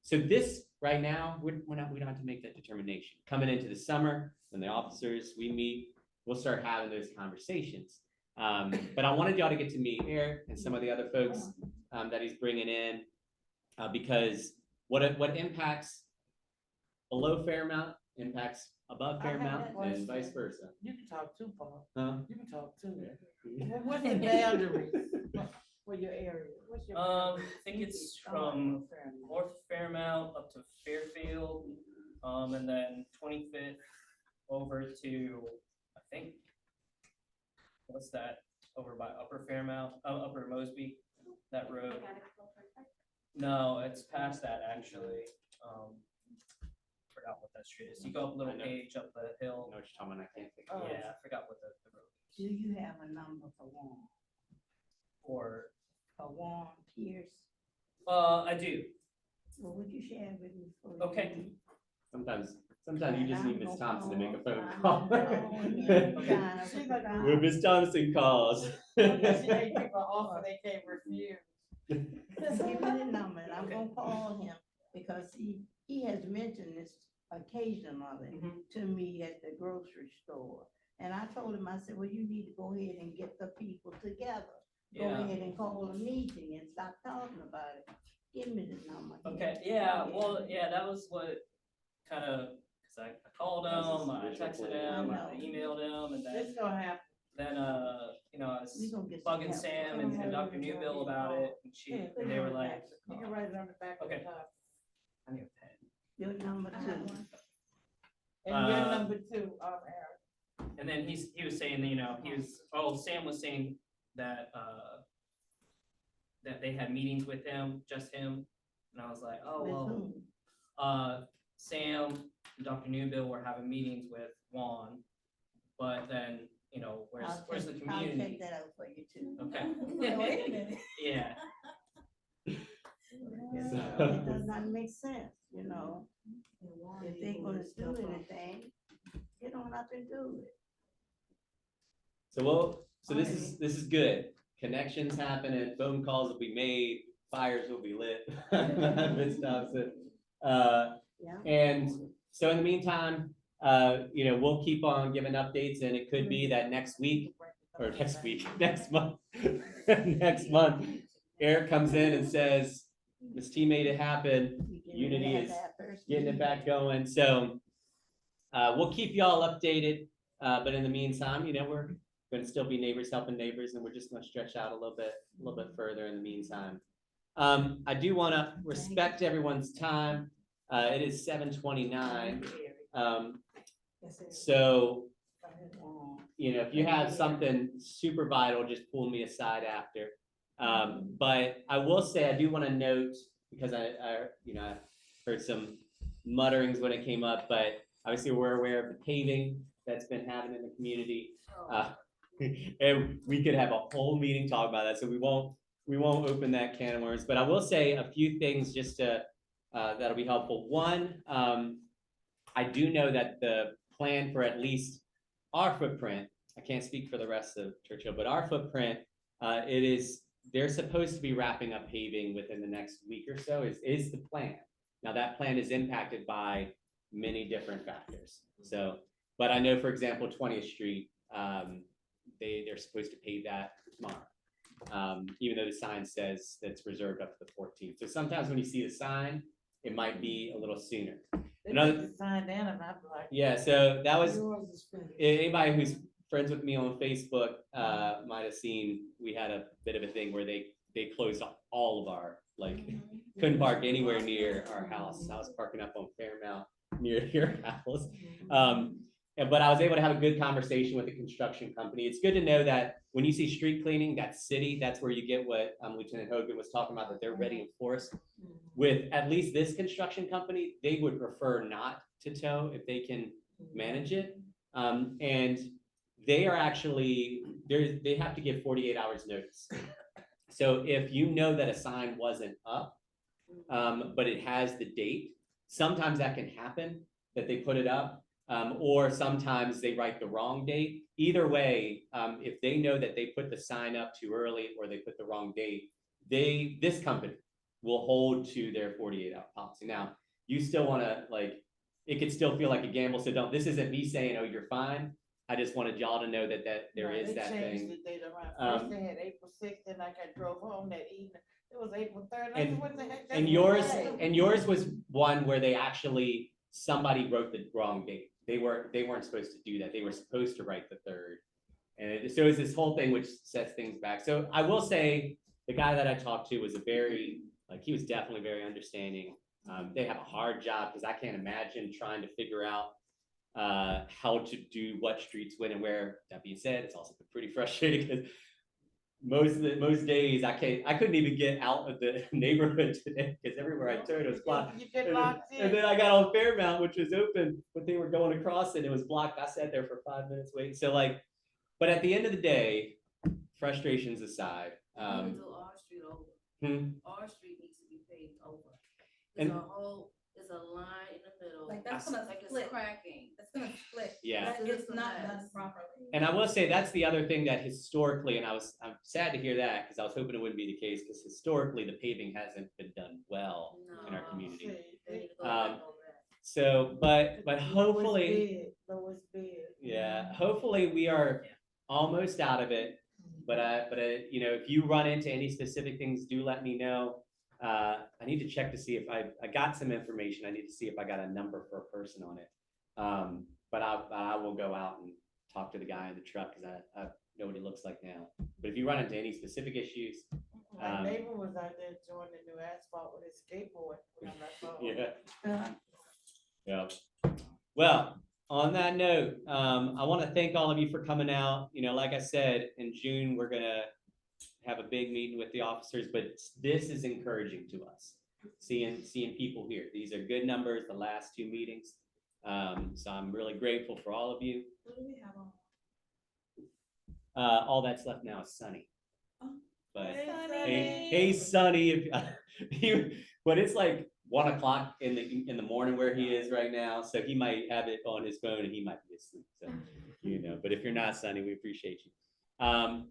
So this right now, we don't have to make that determination. Coming into the summer, when the officers, we meet, we'll start having those conversations. But I wanted y'all to get to meet Eric and some of the other folks that he's bringing in, because what impacts below Fairmount impacts above Fairmount and vice versa. You can talk too, Paul. Huh? You can talk too. Well, what's the boundaries for your area? What's your I think it's from North Fairmount up to Fairfield, and then 25th over to, I think, what's that, over by Upper Fairmount, Upper Mosby, that road. No, it's past that actually. Forgot what that street is. You go up a little page up the hill. I know what you're talking about, I can't think of it. Yeah, I forgot what the road is. Do you have a number for Warren? Or, For Warren Pierce? I do. Well, would you share it with me? Okay. Sometimes you just need Miss Thompson to make a phone I'm call. When Miss Thompson calls. She ain't people offer, they can't refuse. Give me the number, and I'm gonna call him, because he has mentioned this occasionally to me at the grocery store. And I told him, I said, well, you need to go ahead and get the people together. Go Yeah. ahead and call a meeting and stop talking about it. Give me the number. Okay, yeah, well, yeah, that was what kind of, cause I called him, I texted him, I emailed him, and This gonna happen. then, you know, I was We gonna get some bugging help. Sam and Dr. Newbill about it, and they were like, You can write it on the back of the Okay. top. I need a pen. Your number I have two. one. And your number two, Eric. And then he was saying, you know, Sam was saying that, that they had meetings with him, just him, and I was like, oh, With well, whom? Sam and Dr. Newbill were having meetings with Juan, but then, you know, where's the I'll community? take that out for you too. Okay, Wait a minute. yeah, It does not make sense, you know, if they gonna do anything, get on up and do it. So this is good. Connections happening, phone calls will be made, fires will be lit. Miss Thompson. Yeah. And so in the meantime, you know, we'll keep on giving updates, and it could be that next month, next month, Eric comes in and says, this team made it happen. Unity is getting it back going. So we'll keep y'all updated. But in the meantime, you know, we're going to still be neighbors helping neighbors, and we're just going to stretch out a little bit further in the meantime. I do want to respect everyone's time. It is 7:29. So, you know, if you have something super vital, just pull me aside after. But I will say, I do want to note, because I you know, I've heard some mutterings when it came up, but obviously we're aware of the paving that's been happening in the community. And we could have a whole meeting talk about that, so we won't open that can of worms. But I will say a few things just to, that'll be helpful. One, I do know that the plan for at least our footprint, I can't speak for the rest of Churchill, but our footprint, they're supposed to be wrapping up paving within the next week or so is the plan. Now that plan is impacted by many different factors. So, but I know, for example, 20th Street, they're supposed to pave that tomorrow. Even though the sign says that's reserved up to the 14th. So sometimes when you see the sign, it might be a little sooner. Another sign down and I'm like. Yeah, so that was, anybody who's friends with me on Facebook might have seen, we had a bit of a thing where they closed off all of our, like, couldn't park anywhere near our house. I was parking up on Fairmount near your house. But I was able to have a good conversation with the construction company. It's good to know that when you see street cleaning, that's city, that's where you get what Lieutenant Hogan was talking about, that they're ready and forced. With at least this construction company, they would prefer not to tow if they can manage it. And they are actually, they have to give 48 hours notice. So if you know that a sign wasn't up, but it has the date, sometimes that can happen, that they put it up, or sometimes they write the wrong date. Either way, if they know that they put the sign up too early or they put the wrong date, this company will hold to their 48-hour policy. Now, you still want to, like, it could still feel like a gamble. So this isn't me saying, oh, you're fine. I just wanted y'all to know that there is that thing. The date around. First they had April 6th, and I drove home that evening. It was April 3rd. I said, what the heck? And yours was one where they actually, somebody wrote the wrong date. They weren't supposed to do that. They were supposed to write the 3rd. And so it's this whole thing which sets things back. So I will say the guy that I talked to was he was definitely very understanding. They have a hard job because I can't imagine trying to figure out how to do what streets when and where. That being said, it's also been pretty frustrating because most days I couldn't even get out of the neighborhood today because everywhere I turned it was blocked. You get locked in. And then I got on Fairmount, which was open, but they were going across and it was blocked. I sat there for 5 minutes waiting. So but at the end of the day, frustrations aside. Until our street over. Our street needs to be paved over. There's a line in the middle. Like that's gonna Like split. it's cracking. It's gonna split. Yeah. It's not done properly. And I will say that's the other thing that historically, and I'm sad to hear that because I was hoping it wouldn't be the case because historically the paving hasn't been done well in our community. They need to go back over that. So, but hopefully, Lowest bid. yeah, hopefully we are almost out of it. But you know, if you run into any specific things, do let me know. I need to check to see if I got some information. I need to see if I got a number for a person on it. But I will go out and talk to the guy in the truck because I know what he looks like now. But if you run into any specific issues, My neighbor was out there doing the new asphalt with his skateboard. yeah. Yeah. Well, on that note, I want to thank all of you for coming out. You know, like I said, in June, we're going to have a big meeting with the officers, but this is encouraging to us, seeing people here. These are good numbers, the last 2 meetings. So I'm really grateful for all of you. What do we have on? All that's left now is Sunny. But Hey, hey, Sonny, but it's like 1 o'clock in the morning where he is right now, so he might have it on his phone and he might be asleep. So you know, but if you're not, Sonny, we appreciate you.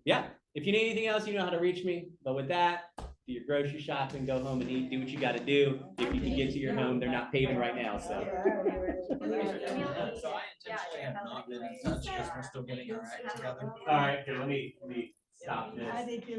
Yeah, if you need anything else, you know how to reach me. But with that, do your grocery shopping, go home and eat, do what you got to do. If you can get to your home, they're not paving right now, so. So I intentionally have not been in touch because we're still getting our act together. All right, here, let me stop this. How did you